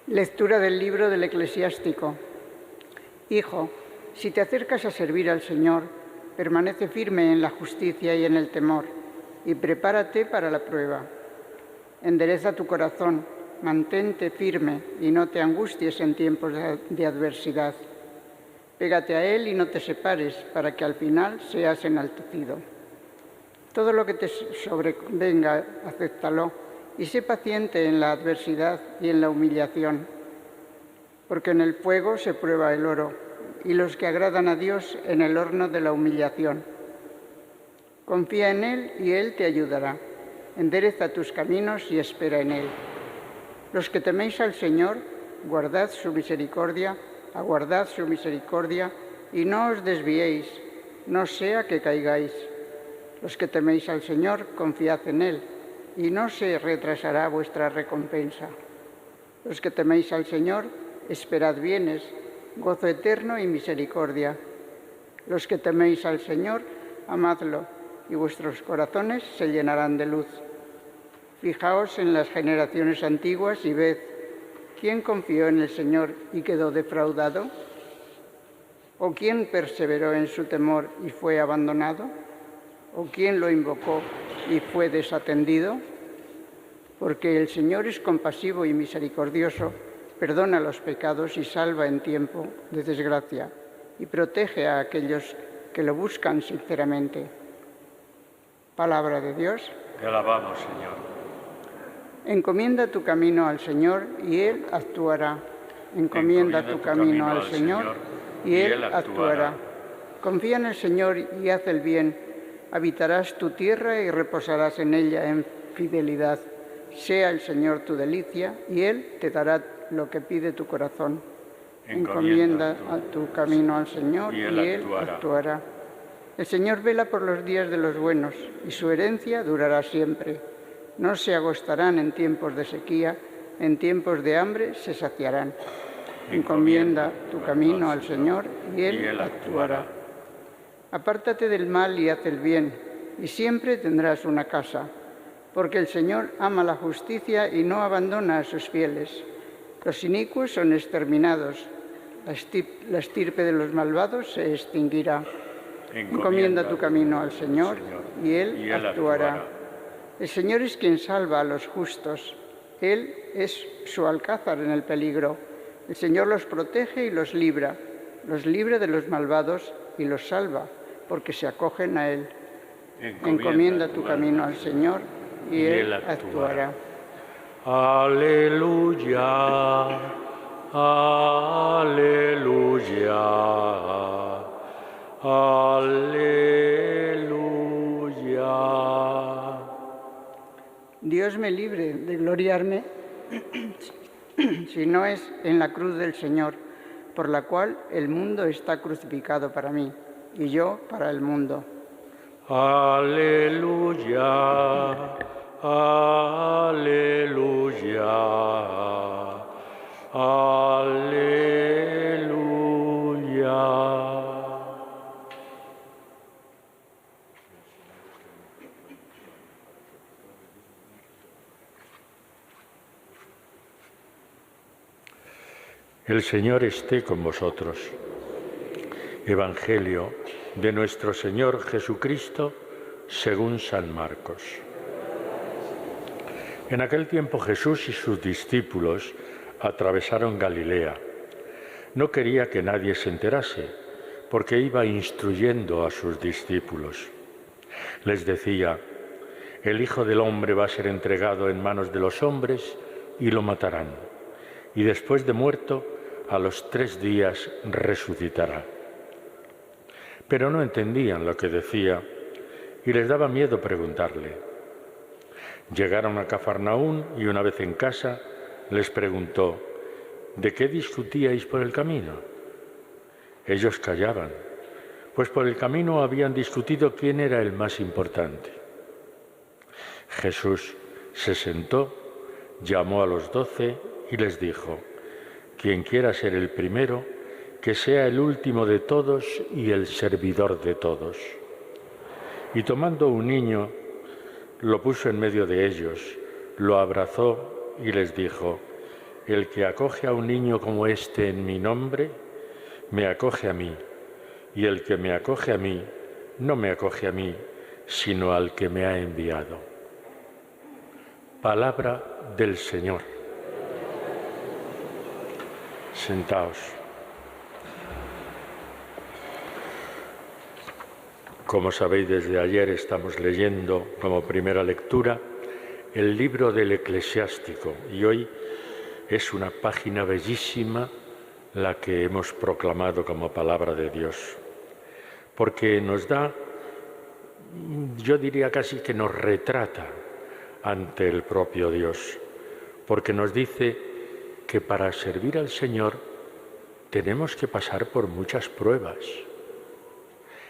Lectura del libro del Eclesiástico. Hijo, si te acercas a servir al Señor, permanece firme en la justicia y en el temor, y prepárate para la prueba. Endereza tu corazón, mantente firme y no te angusties en tiempos de adversidad. Pégate a Él y no te separes, para que al final seas enaltecido. Todo lo que te sobrevenga, acéptalo, y sé paciente en la adversidad y en la humillación, porque en el fuego se prueba el oro, y los que agradan a Dios en el horno de la humillación. Confía en Él y Él te ayudará. Endereza tus caminos y espera en Él. Los que teméis al Señor, guardad su misericordia, aguardad su misericordia, y no os desviéis, no sea que caigáis. Los que teméis al Señor, confiad en Él, y no se retrasará vuestra recompensa. Los que teméis al Señor, esperad bienes, gozo eterno y misericordia. Los que teméis al Señor, amadlo, y vuestros corazones se llenarán de luz. Fijaos en las generaciones antiguas y ved, ¿quién confió en el Señor y quedó defraudado? ¿O quién perseveró en su temor y fue abandonado? ¿O quién lo invocó y fue desatendido? Porque el Señor es compasivo y misericordioso, perdona los pecados y salva en tiempo de desgracia, y protege a aquellos que lo buscan sinceramente. Palabra de Dios. Te alabamos, Señor. Encomienda tu camino al Señor y Él actuará. Encomienda tu camino al Señor y Él actuará. Confía en el Señor y haz el bien. Habitarás tu tierra y reposarás en ella en fidelidad. Sea el Señor tu delicia y Él te dará lo que pide tu corazón. Encomienda tu camino al Señor y Él actuará. El Señor vela por los días de los buenos y su herencia durará siempre. No se agostarán en tiempos de sequía, en tiempos de hambre se saciarán. Encomienda tu camino al Señor y Él actuará. Apártate del mal y haz el bien, y siempre tendrás una casa, porque el Señor ama la justicia y no abandona a sus fieles. Los inicuos son exterminados, la estirpe de los malvados se extinguirá. Encomienda tu camino al Señor y Él actuará. El Señor es quien salva a los justos. Él es su alcázar en el peligro. El Señor los protege y los libra de los malvados y los salva, porque se acogen a Él. Encomienda tu camino al Señor y Él actuará. Aleluya, aleluya, aleluya. Dios me libre de gloriarme si no es en la cruz del Señor, por la cual el mundo está crucificado para mí y yo para el mundo. Aleluya, aleluya, aleluya. El Señor esté con vosotros. Evangelio de nuestro Señor Jesucristo según San Marcos. En aquel tiempo Jesús y sus discípulos atravesaron Galilea. No quería que nadie se enterase, porque iba instruyendo a sus discípulos. Les decía: el Hijo del Hombre va a ser entregado en manos de los hombres y lo matarán, y después de muerto, a los 3 días resucitará. Pero no entendían lo que decía y les daba miedo preguntarle. Llegaron a Cafarnaún y una vez en casa les preguntó: ¿de qué discutíais por el camino? Ellos callaban, pues por el camino habían discutido quién era el más importante. Jesús se sentó, llamó a los 12 y les dijo: quien quiera ser el primero, que sea el último de todos y el servidor de todos. Y tomando un niño, lo puso en medio de ellos, lo abrazó y les dijo: el que acoge a un niño como este en mi nombre, me acoge a mí, y el que me acoge a mí, no me acoge a mí, sino al que me ha enviado. Palabra del Señor. Sentaos. Como sabéis, desde ayer estamos leyendo como primera lectura el libro del Eclesiástico y hoy es una página bellísima la que hemos proclamado como palabra de Dios, porque nos da, yo diría casi que nos retrata ante el propio Dios, porque nos dice que para servir al Señor tenemos que pasar por muchas pruebas.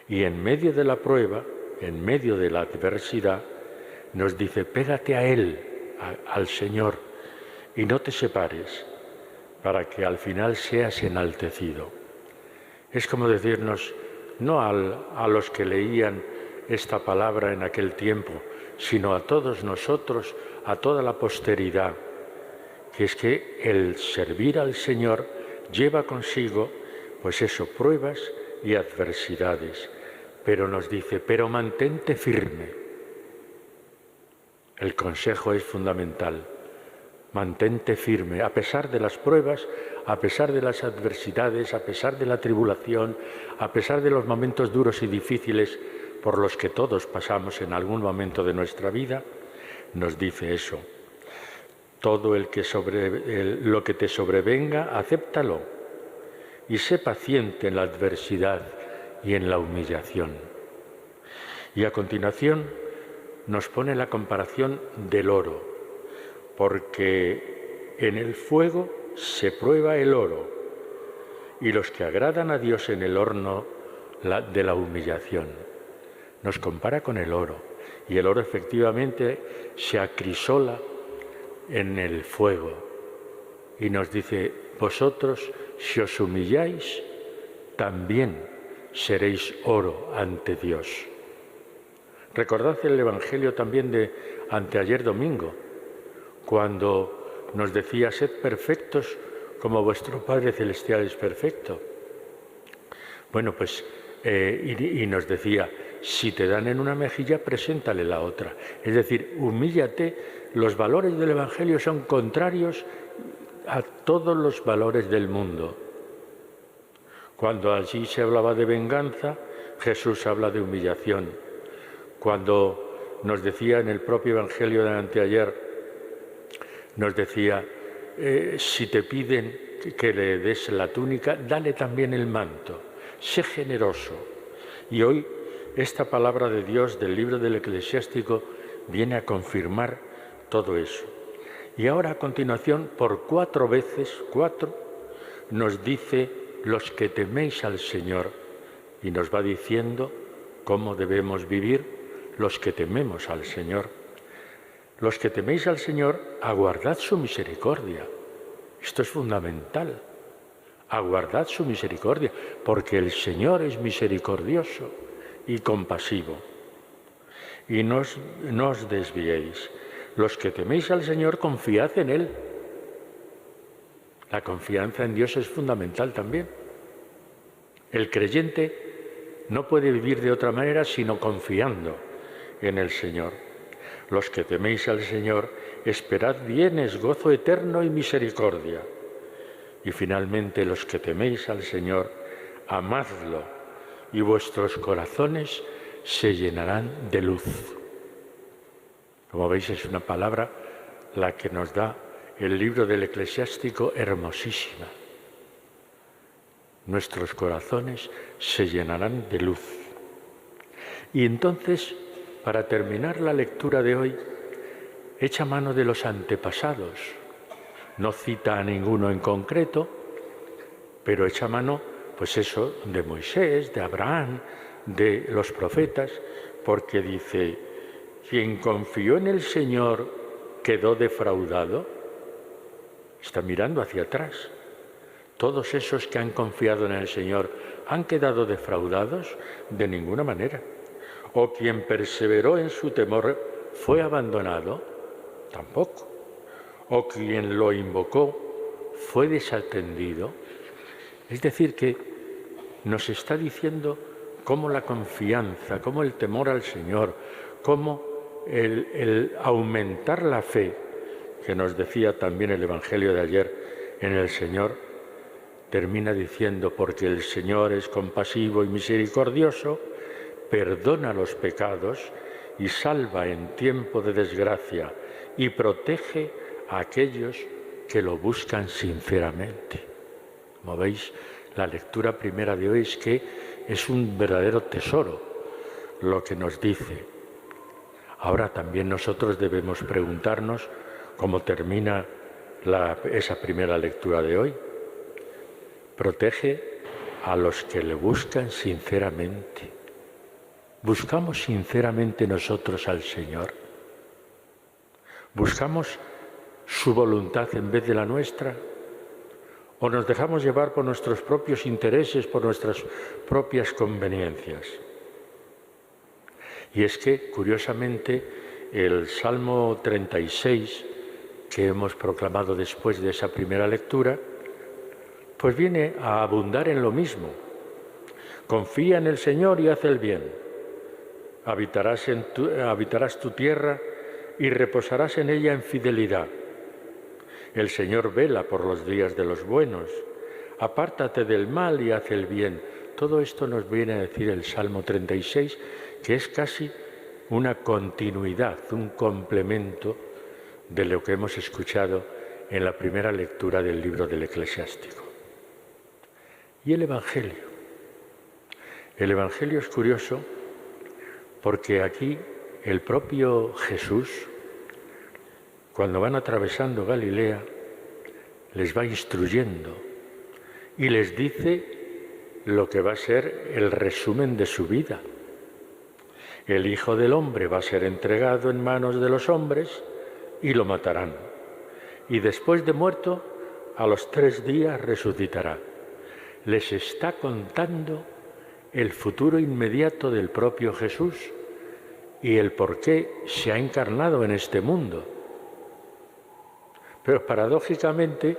Y en medio de la prueba, en medio de la adversidad, nos dice, pégate a Él, al Señor, y no te separes, para que al final seas enaltecido. Es como decirnos, no a los que leían esta palabra en aquel tiempo, sino a todos nosotros, a toda la posteridad, que es que el servir al Señor lleva consigo, pues eso, pruebas y adversidades, pero nos dice, pero mantente firme. El consejo es fundamental, mantente firme, a pesar de las pruebas, a pesar de las adversidades, a pesar de la tribulación, a pesar de los momentos duros y difíciles por los que todos pasamos en algún momento de nuestra vida, nos dice eso. Todo lo que te sobrevenga, acéptalo y sé paciente en la adversidad y en la humillación. Y a continuación nos pone la comparación del oro, porque en el fuego se prueba el oro y los que agradan a Dios en el horno de la humillación. Nos compara con el oro y el oro efectivamente se acrisola en el fuego y nos dice, vosotros si os humilláis también seréis oro ante Dios. Recordad el Evangelio también de anteayer domingo, cuando nos decía, sed perfectos como vuestro Padre Celestial es perfecto. Bueno, pues, y nos decía, si te dan en una mejilla, preséntale la otra. Es decir, humíllate, los valores del Evangelio son contrarios a todos los valores del mundo. Cuando allí se hablaba de venganza, Jesús habla de humillación. Cuando nos decía en el propio Evangelio de anteayer, nos decía, si te piden que le des la túnica, dale también el manto, sé generoso. Y hoy esta palabra de Dios del libro del Eclesiástico viene a confirmar todo eso. Y ahora a continuación, por 4 veces, nos dice los que teméis al Señor y nos va diciendo cómo debemos vivir los que tememos al Señor. Los que teméis al Señor, aguardad su misericordia. Esto es fundamental. Aguardad su misericordia, porque el Señor es misericordioso y compasivo. Y no os desviéis. Los que teméis al Señor, confiad en Él. La confianza en Dios es fundamental también. El creyente no puede vivir de otra manera sino confiando en el Señor. Los que teméis al Señor, esperad bienes, gozo eterno y misericordia. Y finalmente, los que teméis al Señor, amadlo, y vuestros corazones se llenarán de luz. Como veis, es una palabra la que nos da el libro del Eclesiástico, hermosísima. Nuestros corazones se llenarán de luz. Y entonces, para terminar la lectura de hoy, echa mano de los antepasados. No cita a ninguno en concreto, pero echa mano, pues eso, de Moisés, de Abraham, de los profetas, porque dice, quien confió en el Señor quedó defraudado. Está mirando hacia atrás. Todos esos que han confiado en el Señor, ¿han quedado defraudados? De ninguna manera. ¿O quien perseveró en su temor fue abandonado? Tampoco. ¿O quien lo invocó fue desatendido. Es decir, que nos está diciendo cómo la confianza, cómo el temor al Señor, cómo el aumentar la fe, que nos decía también el Evangelio de ayer en el Señor, termina diciendo, porque el Señor es compasivo y misericordioso, perdona los pecados y salva en tiempo de desgracia y protege a aquellos que lo buscan sinceramente. Como veis, la lectura primera de hoy es que es un verdadero tesoro lo que nos dice. Ahora también nosotros debemos preguntarnos cómo termina esa primera lectura de hoy. Protege a los que le buscan sinceramente. ¿Buscamos sinceramente nosotros al Señor? ¿Buscamos su voluntad en vez de la nuestra? ¿O nos dejamos llevar por nuestros propios intereses, por nuestras propias conveniencias? Y es que, curiosamente, el Salmo 36, que hemos proclamado después de esa primera lectura, pues viene a abundar en lo mismo. Confía en el Señor y haz el bien. Habitarás tu tierra y reposarás en ella en fidelidad. El Señor vela por los días de los buenos. Apártate del mal y haz el bien. Todo esto nos viene a decir el Salmo 36, que es casi una continuidad, un complemento de lo que hemos escuchado en la primera lectura del libro del Eclesiástico. Y el Evangelio. El Evangelio es curioso porque aquí el propio Jesús, cuando van atravesando Galilea, les va instruyendo y les dice lo que va a ser el resumen de su vida. El Hijo del Hombre va a ser entregado en manos de los hombres y lo matarán. Y después de muerto, a los 3 días resucitará. Les está contando el futuro inmediato del propio Jesús y el por qué se ha encarnado en este mundo. Pero paradójicamente,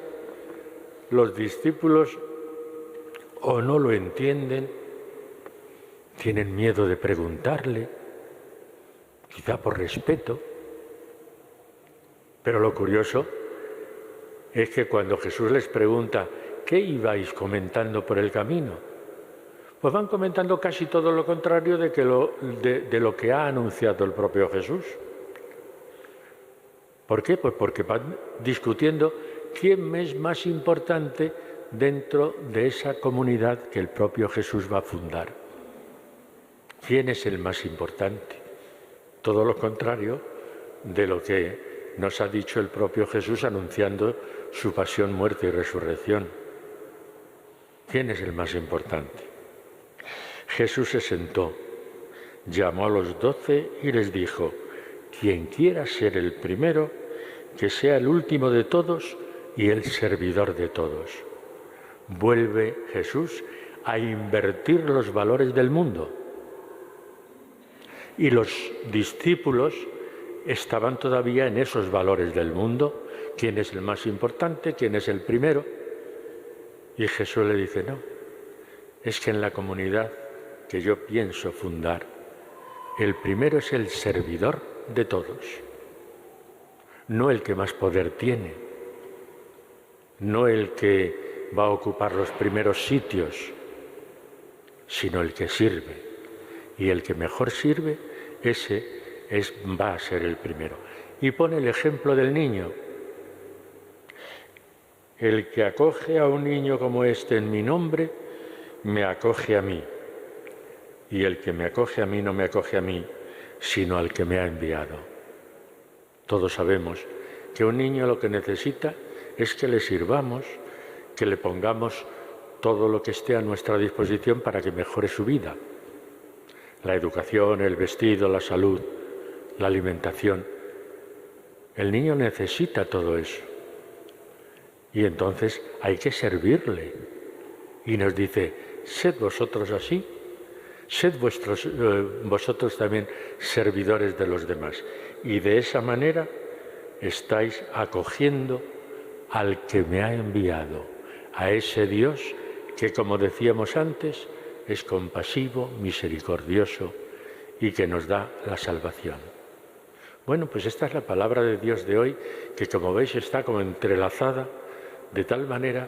los discípulos o no lo entienden, tienen miedo de preguntarle, quizá por respeto. Pero lo curioso es que cuando Jesús les pregunta ¿qué ibais comentando por el camino? Pues van comentando casi todo lo contrario de lo que ha anunciado el propio Jesús. ¿Por qué? Pues porque van discutiendo quién es más importante dentro de esa comunidad que el propio Jesús va a fundar. ¿Quién es el más importante? Todo lo contrario de lo que nos ha dicho el propio Jesús anunciando su pasión, muerte y resurrección. ¿Quién es el más importante? Jesús se sentó, llamó a los 12 y les dijo: quien quiera ser el primero, que sea el último de todos y el servidor de todos. Vuelve Jesús a invertir los valores del mundo. Y los discípulos estaban todavía en esos valores del mundo. ¿Quién es el más importante? ¿Quién es el primero? Y Jesús le dice: no, es que en la comunidad que yo pienso fundar, el primero es el servidor de todos, no el que más poder tiene, no el que va a ocupar los primeros sitios, sino el que sirve. Y el que mejor sirve, va a ser el primero. Y pone el ejemplo del niño. El que acoge a un niño como este en mi nombre, me acoge a mí. Y el que me acoge a mí no me acoge a mí, sino al que me ha enviado. Todos sabemos que un niño lo que necesita es que le sirvamos, que le pongamos todo lo que esté a nuestra disposición para que mejore su vida. La educación, el vestido, la salud, la alimentación. El niño necesita todo eso. Y entonces hay que servirle. Y nos dice: sed vosotros así, sed vosotros también servidores de los demás. Y de esa manera estáis acogiendo al que me ha enviado, a ese Dios que, como decíamos antes, es compasivo, misericordioso y que nos da la salvación. Bueno, pues esta es la palabra de Dios de hoy, que como veis está como entrelazada de tal manera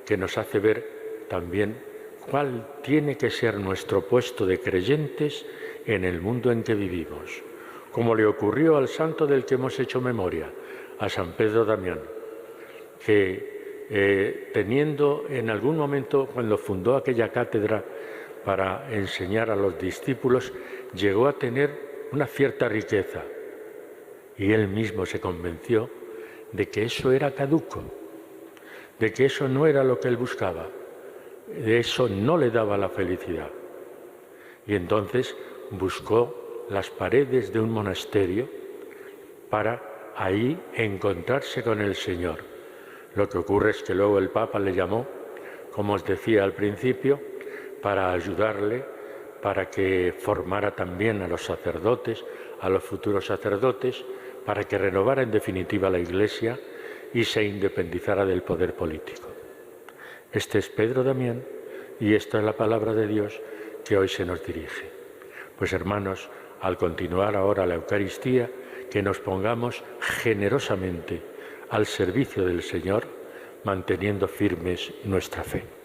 que nos hace ver también cuál tiene que ser nuestro puesto de creyentes en el mundo en que vivimos, como le ocurrió al santo del que hemos hecho memoria, a San Pedro Damián, que teniendo en algún momento, cuando fundó aquella cátedra para enseñar a los discípulos, llegó a tener una cierta riqueza, y él mismo se convenció de que eso era caduco, de que eso no era lo que él buscaba, de eso no le daba la felicidad. Y entonces buscó las paredes de un monasterio para ahí encontrarse con el Señor. Lo que ocurre es que luego el Papa le llamó, como os decía al principio, para ayudarle, para que formara también a los sacerdotes, a los futuros sacerdotes, para que renovara en definitiva la Iglesia y se independizara del poder político. Este es Pedro Damián y esta es la palabra de Dios que hoy se nos dirige. Pues hermanos, al continuar ahora la Eucaristía, que nos pongamos generosamente al servicio del Señor, manteniendo firmes nuestra fe.